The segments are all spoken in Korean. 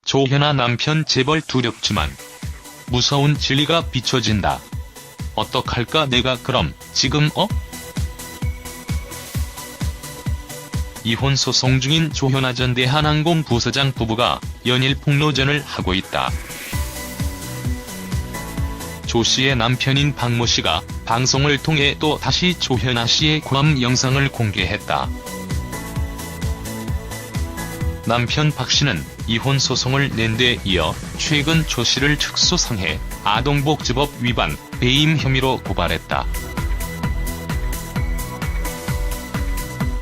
조현아 남편 재벌 두렵지만 무서운 진리가 비춰진다. 어떡할까 내가 그럼 지금 이혼 소송 중인 조현아 전 대한항공 부사장 부부가 연일 폭로전을 하고 있다. 조 씨의 남편인 박모 씨가 방송을 통해 또 다시 조현아 씨의 고함 영상을 공개했다. 남편 박 씨는 이혼 소송을 낸 데 이어 최근 조 씨를 특수상해, 아동복지법 위반, 배임 혐의로 고발했다.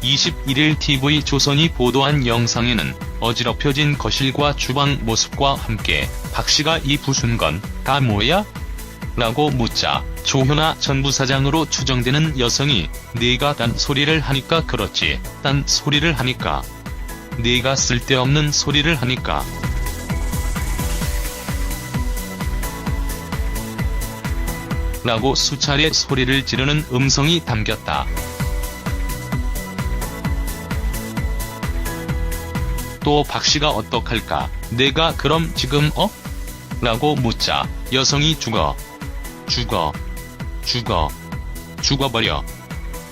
21일 TV조선이 보도한 영상에는 어지럽혀진 거실과 주방 모습과 함께 박 씨가 이 부순 건 다 뭐야? 라고 묻자 조현아 전 부사장으로 추정되는 여성이 네가 딴 소리를 하니까 그렇지, 딴 소리를 하니까. 네가 쓸데없는 소리를 하니까. 라고 수차례 소리를 지르는 음성이 담겼다. 또 박 씨가 어떡할까? 내가 그럼 지금 라고 묻자 여성이 죽어버려.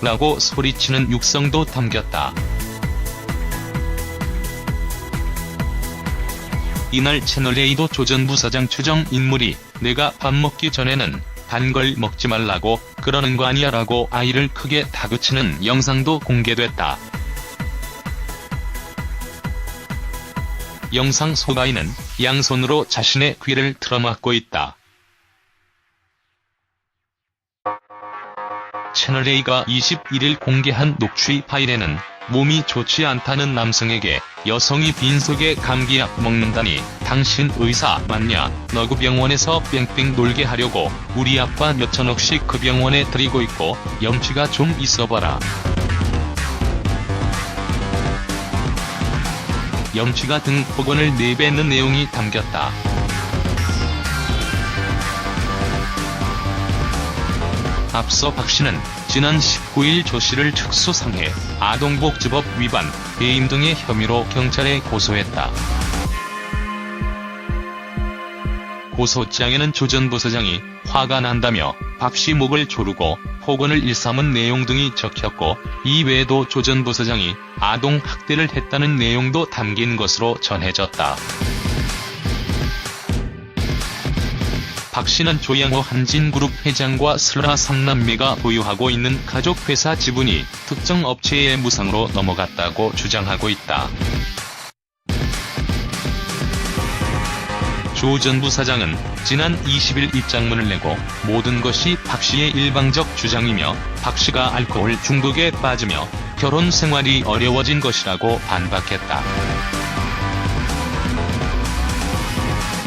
라고 소리치는 육성도 담겼다. 이날 채널A도 조 전 부사장 추정 인물이 내가 밥 먹기 전에는 단 걸 먹지 말라고 그러는 거 아니야 라고 아이를 크게 다그치는 영상도 공개됐다. 영상 속 아이는 양손으로 자신의 귀를 틀어막고 있다. 채널A가 21일 공개한 녹취 파일에는 몸이 좋지 않다는 남성에게 여성이 빈속에 감기약 먹는다니 당신 의사 맞냐? 너 그 병원에서 뺑뺑 놀게 하려고 우리 아빠 몇천억씩 그 병원에 들이고 있고 염치가 좀 있어봐라. 염치가 등 폭언을 내뱉는 내용이 담겼다. 앞서 박 씨는 지난 19일 조 씨를 특수상해, 아동복지법 위반, 배임 등의 혐의로 경찰에 고소했다. 고소장에는 조 전 부사장이 화가 난다며 박 씨 목을 조르고 폭언을 일삼은 내용 등이 적혔고, 이 외에도 조 전 부사장이 아동 학대를 했다는 내용도 담긴 것으로 전해졌다. 박 씨는 조양호 한진그룹 회장과 슬아 3남매가 보유하고 있는 가족회사 지분이 특정 업체의 무상으로 넘어갔다고 주장하고 있다. 조 전 부사장은 지난 20일 입장문을 내고 모든 것이 박 씨의 일방적 주장이며 박 씨가 알코올 중독에 빠지며 결혼 생활이 어려워진 것이라고 반박했다.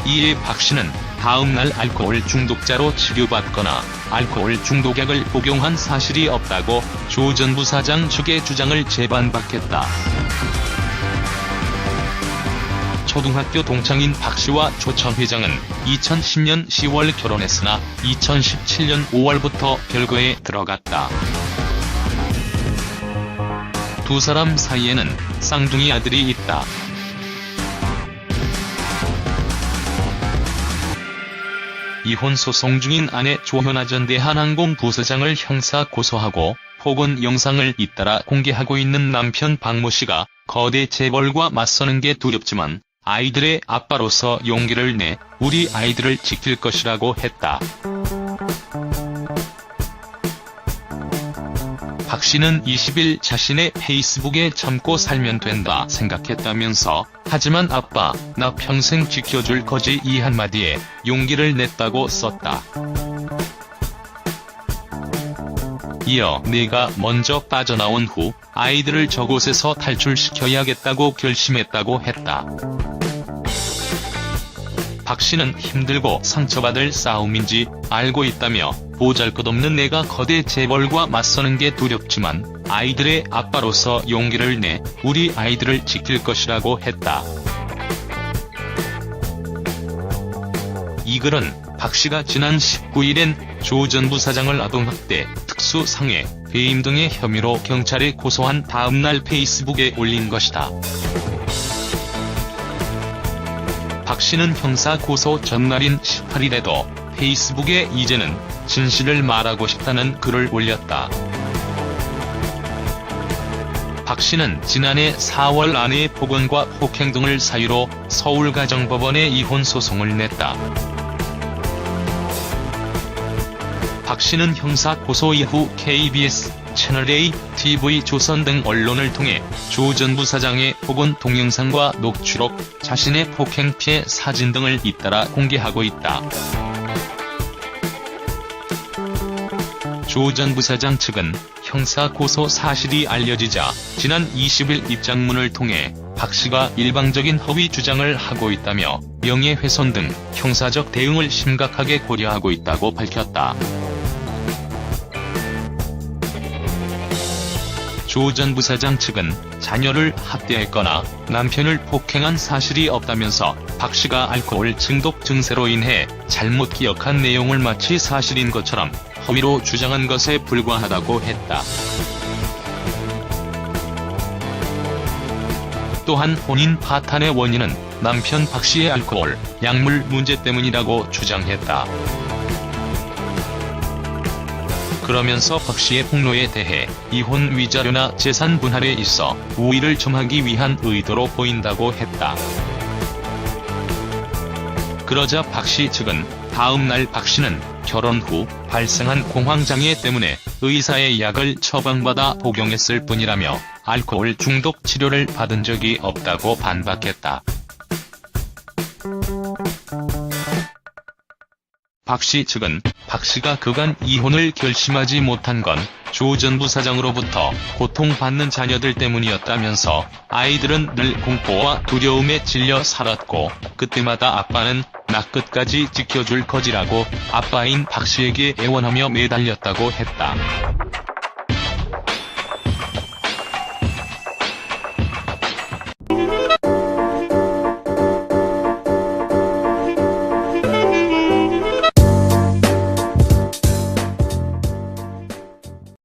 이에 박 씨는 다음날 알코올 중독자로 치료받거나 알코올 중독약을 복용한 사실이 없다고 조 전 부사장 측의 주장을 재반박했다. 초등학교 동창인 박 씨와 조 전 회장은 2010년 10월 결혼했으나 2017년 5월부터 별거에 들어갔다. 두 사람 사이에는 쌍둥이 아들이 있다. 이혼 소송 중인 아내 조현아 전 대한항공 부사장을 형사 고소하고 폭언 영상을 잇따라 공개하고 있는 남편 박모 씨가 거대 재벌과 맞서는 게 두렵지만 아이들의 아빠로서 용기를 내 우리 아이들을 지킬 것이라고 했다. 박 씨는 20일 자신의 페이스북에 참고 살면 된다 생각했다면서 하지만 아빠, 나 평생 지켜줄 거지 이 한마디에 용기를 냈다고 썼다. 이어 내가 먼저 빠져나온 후 아이들을 저곳에서 탈출시켜야겠다고 결심했다고 했다. 박 씨는 힘들고 상처받을 싸움인지 알고 있다며 보잘것없는 내가 거대 재벌과 맞서는 게 두렵지만 아이들의 아빠로서 용기를 내 우리 아이들을 지킬 것이라고 했다. 이 글은 박 씨가 지난 19일엔 조 전 부사장을 아동학대, 특수상해, 배임 등의 혐의로 경찰에 고소한 다음날 페이스북에 올린 것이다. 박 씨는 형사 고소 전날인 18일에도 페이스북에 이제는 진실을 말하고 싶다는 글을 올렸다. 박 씨는 지난해 4월 아내의 폭언과 폭행 등을 사유로 서울가정법원에 이혼 소송을 냈다. 박 씨는 형사 고소 이후 KBS, 채널A, TV조선 등 언론을 통해 조 전 부사장의 폭언 동영상과 녹취록, 자신의 폭행 피해 사진 등을 잇따라 공개하고 있다. 조 전 부사장 측은 형사 고소 사실이 알려지자 지난 20일 입장문을 통해 박 씨가 일방적인 허위 주장을 하고 있다며 명예훼손 등 형사적 대응을 심각하게 고려하고 있다고 밝혔다. 조 전 부사장 측은 자녀를 학대했거나 남편을 폭행한 사실이 없다면서 박 씨가 알코올 중독 증세로 인해 잘못 기억한 내용을 마치 사실인 것처럼 허위로 주장한 것에 불과하다고 했다. 또한 본인 파탄의 원인은 남편 박 씨의 알코올, 약물 문제 때문이라고 주장했다. 그러면서 박 씨의 폭로에 대해 이혼 위자료나 재산 분할에 있어 우위를 점하기 위한 의도로 보인다고 했다. 그러자 박 씨 측은 다음 날 박 씨는 결혼 후 발생한 공황장애 때문에 의사의 약을 처방받아 복용했을 뿐이라며 알코올 중독 치료를 받은 적이 없다고 반박했다. 박 씨 측은 박 씨가 그간 이혼을 결심하지 못한 건 조 전 부사장으로부터 고통받는 자녀들 때문이었다면서 아이들은 늘 공포와 두려움에 질려 살았고 그때마다 아빠는 나 끝까지 지켜줄 거지라고 아빠인 박 씨에게 애원하며 매달렸다고 했다.